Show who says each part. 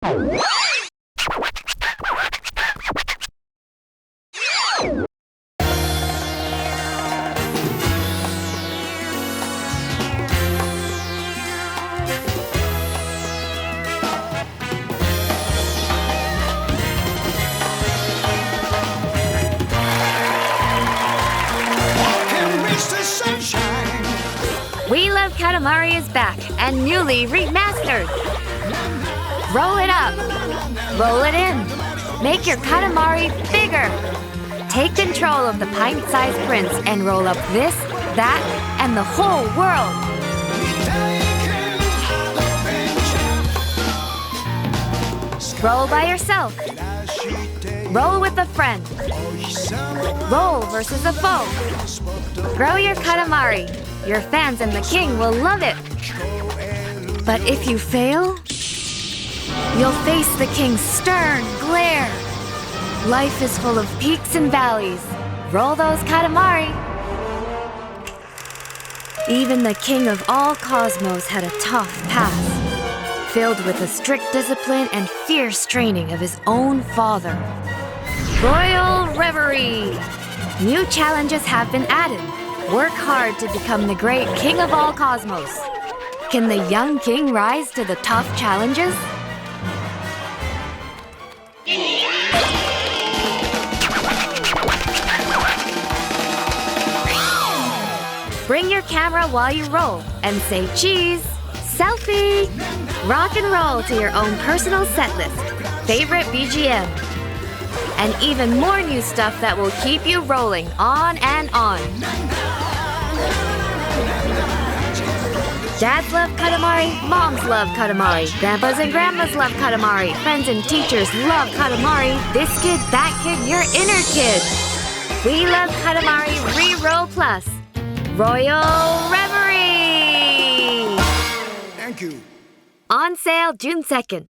Speaker 1: We Love Katamari is back and newly remastered. Roll it up. Roll it in. Make your Katamari bigger. Take control of the pint-sized prince and roll up this, that, and the whole world. Roll by yourself. Roll with a friend. Roll versus a foe. Grow your Katamari. Your fans and the king will love it. But if you fail, you'll face the king's stern glare. Life is full of peaks and valleys. Roll those Katamari. Even the king of all cosmos had a tough past, filled with a strict discipline and fierce training of his own father. Royal Reverie! New challenges have been added. Work hard to become the great king of all cosmos. Can the young king rise to the tough challenges? Bring your camera while you roll and say cheese, selfie, rock and roll to your own personal set list, favorite BGM, and even more new stuff that will keep you rolling on and on. Dads love Katamari, moms love Katamari, grandpas and grandmas love Katamari, friends and teachers love Katamari, this kid, that kid, your inner kid. We Love Katamari REROLL Plus. Royal Reverie!
Speaker 2: Thank you.
Speaker 1: On sale June 2nd.